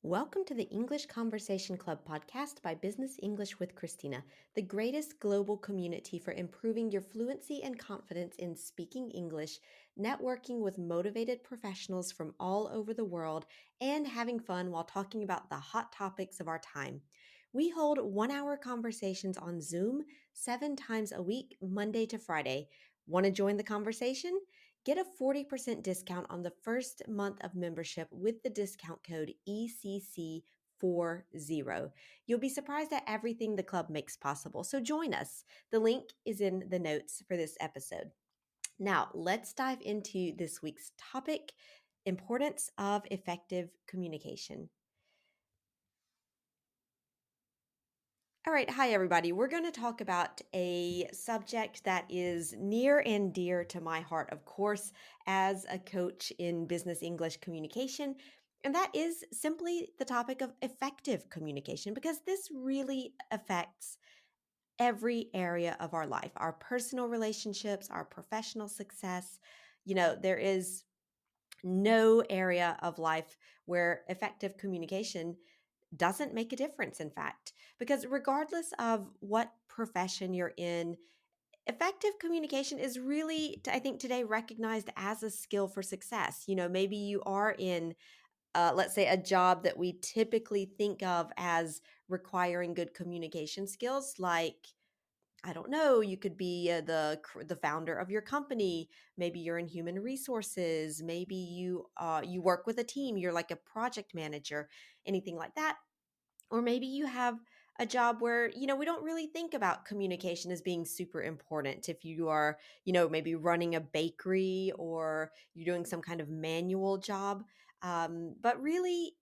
Welcome to the English Conversation Club podcast by Business English with Christina, the greatest global community for improving your fluency and confidence in speaking English, networking with motivated professionals from all over the world, and having fun while talking about the hot topics of our time. We hold 1 hour conversations on Zoom 7 times a week, Monday to Friday. Want to join the conversation? Get a 40% discount on the first month of membership with the discount code ECC40. You'll be surprised at everything the club makes possible, so join us. The link is in the notes for this episode. Now, let's dive into this week's topic: importance of effective communication. All right. Hi, everybody. We're going to talk about a subject that is near and dear to my heart, of course, as a coach in business English communication. And that is simply the topic of effective communication, because this really affects every area of our life, our personal relationships, our professional success. There is no area of life where effective communication doesn't make a difference, in fact, because regardless of what profession you're in, effective communication is really, I think, today recognized as a skill for success. Maybe you are in, let's say, a job that we typically think of as requiring good communication skills, like, I don't know, you could be the founder of your company. Maybe you're in human resources. Maybe you work with a team. You're like a project manager, anything like that. Or maybe you have a job where, we don't really think about communication as being super important. If you are, maybe running a bakery or you're doing some kind of manual job. But really,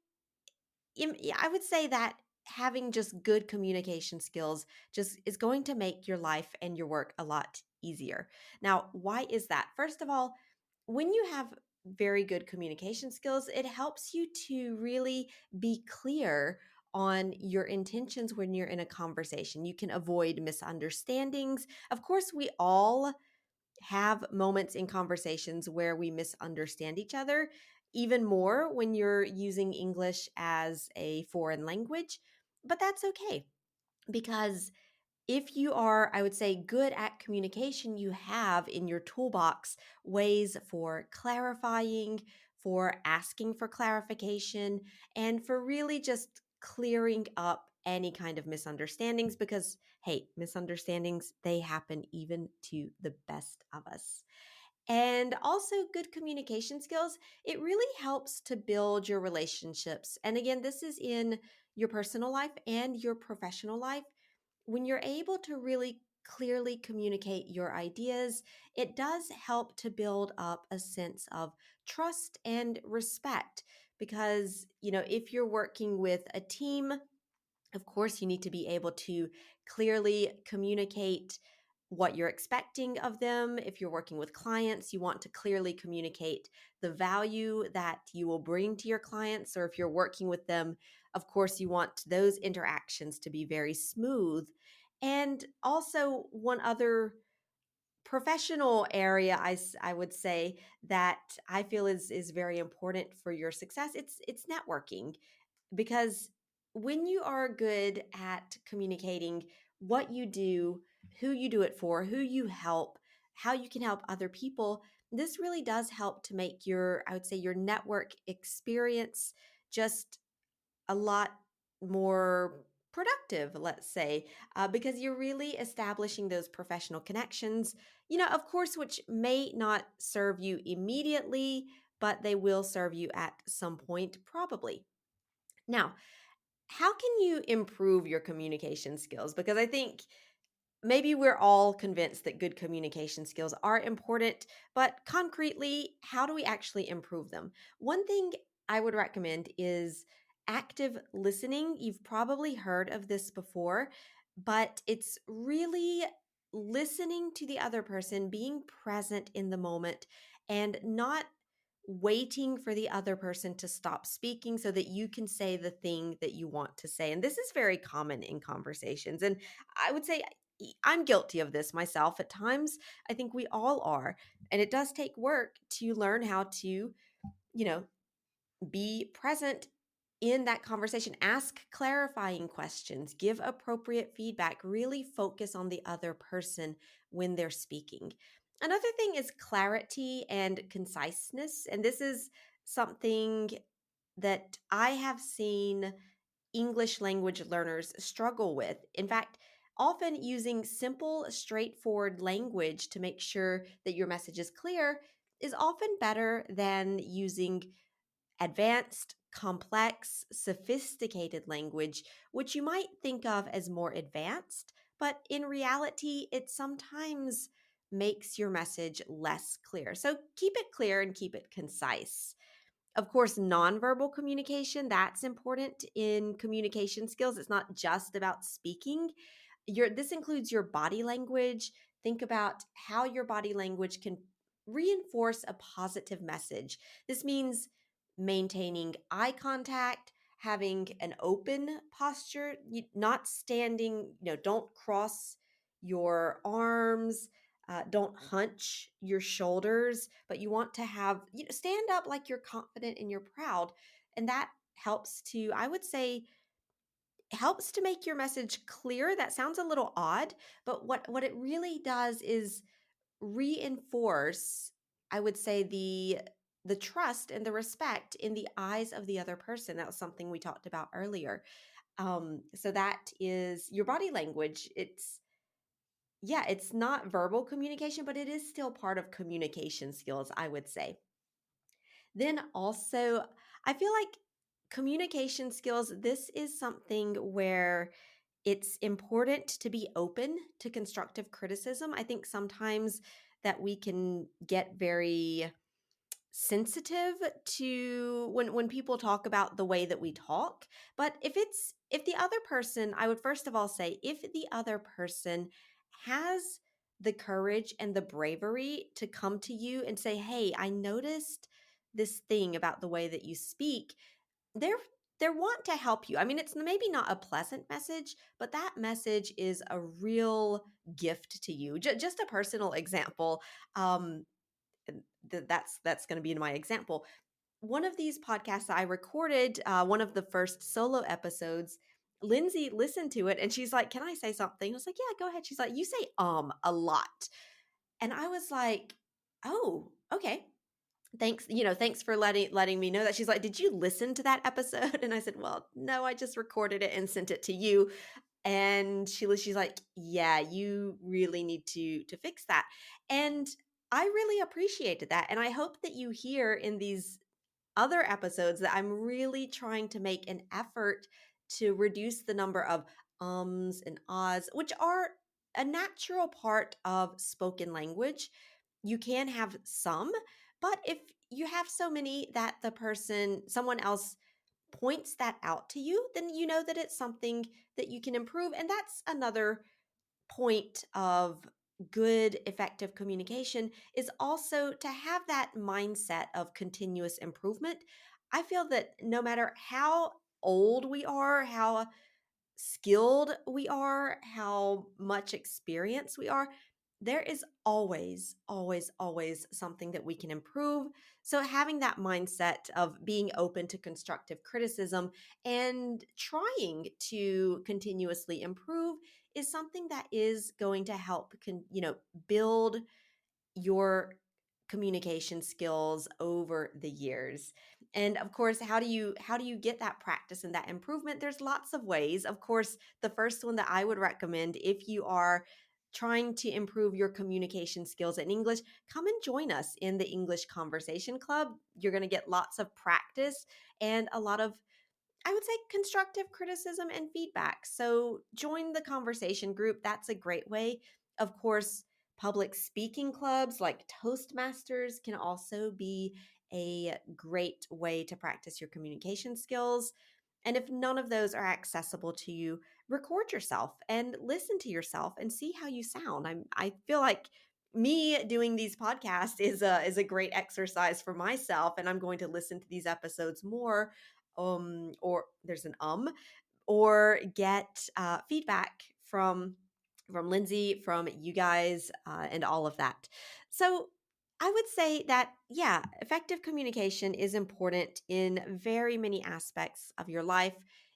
I would say that having just good communication skills just is going to make your life and your work a lot easier. Now, why is that? First of all, when you have very good communication skills, it helps you to really be clear on your intentions when you're in a conversation. You can avoid misunderstandings. Of course, we all have moments in conversations where we misunderstand each other, even more when you're using English as a foreign language. But that's okay, because if you are, I would say, good at communication, you have in your toolbox ways for clarifying, for asking for clarification, and for really just clearing up any kind of misunderstandings, because, hey, misunderstandings, they happen even to the best of us. And also, good communication skills, it really helps to build your relationships. And again, this is in your personal life and your professional life. When you're able to really clearly communicate your ideas, it does help to build up a sense of trust and respect. Because, if you're working with a team, of course, you need to be able to clearly communicate what you're expecting of them. If you're working with clients, you want to clearly communicate the value that you will bring to your clients. Or if you're working with them, of course, you want those interactions to be very smooth. And also, one other professional area I would say that I feel is very important for your success, it's networking. Because when you are good at communicating what you do, who you do it for, who you help, how you can help other people, this really does help to make your, I would say, your network experience just a lot more productive, let's say, because you're really establishing those professional connections, of course, which may not serve you immediately, but they will serve you at some point, probably. Now, how can you improve your communication skills? Because I think maybe we're all convinced that good communication skills are important, but concretely, how do we actually improve them? One thing I would recommend is active listening. You've probably heard of this before, but it's really listening to the other person, being present in the moment, and not waiting for the other person to stop speaking so that you can say the thing that you want to say. And this is very common in conversations. And I would say I'm guilty of this myself at times. I think we all are. And it does take work to learn how to, you know, be present in that conversation, ask clarifying questions, give appropriate feedback, really focus on the other person when they're speaking. Another thing is clarity and conciseness. And this is something that I have seen English language learners struggle with. In fact, often using simple, straightforward language to make sure that your message is clear is often better than using advanced, complex, sophisticated language, which you might think of as more advanced, but in reality, it sometimes makes your message less clear. So keep it clear and keep it concise. Of course, nonverbal communication, that's important in communication skills. It's not just about speaking. This includes your body language. Think about how your body language can reinforce a positive message. This means maintaining eye contact, having an open posture, not standing, don't cross your arms, don't hunch your shoulders, but you want to have, stand up like you're confident and you're proud. And that helps to, I would say, helps to make your message clear. That sounds a little odd, but what it really does is reinforce, I would say, the trust and the respect in the eyes of the other person. That was something we talked about earlier. So that is your body language. It's not verbal communication, but it is still part of communication skills, I would say. Then also, I feel like communication skills, this is something where it's important to be open to constructive criticism. I think sometimes that we can get very sensitive to when people talk about the way that we talk. But if the other person, I would first of all say, if the other person has the courage and the bravery to come to you and say, hey, I noticed this thing about the way that you speak, they're they want to help you. I mean, it's maybe not a pleasant message, but that message is a real gift to you. Just a personal example. Um, that's going to be my example. One of these podcasts I recorded, one of the first solo episodes, Lindsay listened to it and she's like, "Can I say something?" I was like, "Yeah, go ahead." She's like, "You say a lot," and I was like, "Oh, okay." Thanks for letting me know that. She's like, "Did you listen to that episode?" And I said, "Well, no, I just recorded it and sent it to you." And she's like, "Yeah, you really need to fix that." And I really appreciated that. And I hope that you hear in these other episodes that I'm really trying to make an effort to reduce the number of ums and ahs, which are a natural part of spoken language. You can have some, but if you have so many that someone else points that out to you, then you know that it's something that you can improve. And that's another point of good, effective communication, is also to have that mindset of continuous improvement. I feel that no matter how old we are, how skilled we are, how much experience we are, there is always, always, always something that we can improve. So, having that mindset of being open to constructive criticism and trying to continuously improve is something that is going to help, build your communication skills over the years. And of course, how do you get that practice and that improvement? There's lots of ways. Of course, the first one that I would recommend, if you are trying to improve your communication skills in English, come and join us in the English Conversation Club. You're going to get lots of practice and a lot of, I would say, constructive criticism and feedback. So join the conversation group. That's a great way. Of course, public speaking clubs like Toastmasters can also be a great way to practice your communication skills. And if none of those are accessible to you, record yourself and listen to yourself and see how you sound. I feel like me doing these podcasts is a great exercise for myself, and I'm going to listen to these episodes more, or there's an or get feedback from Lindsay, from you guys, and all of that. So I would say that, yeah, effective communication is important in very many aspects of your life.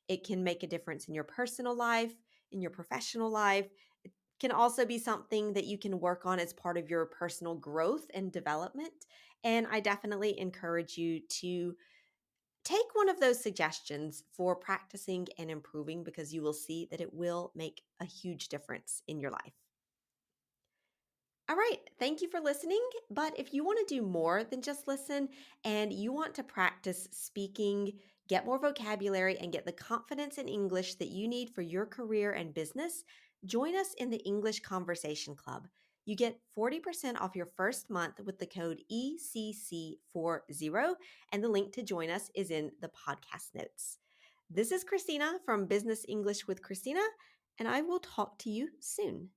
It can make a difference in your personal life, in your professional life. It can also be something that you can work on as part of your personal growth and development. And I definitely encourage you to take one of those suggestions for practicing and improving because you will see that it will make a huge difference in your life. All right, thank you for listening. But if you want to do more than just listen and you want to practice speaking, get more vocabulary, and get the confidence in English that you need for your career and business, join us in the English Conversation Club. You get 40% off your first month with the code ECC40, and the link to join us is in the podcast notes. This is Christina from Business English with Christina, and I will talk to you soon.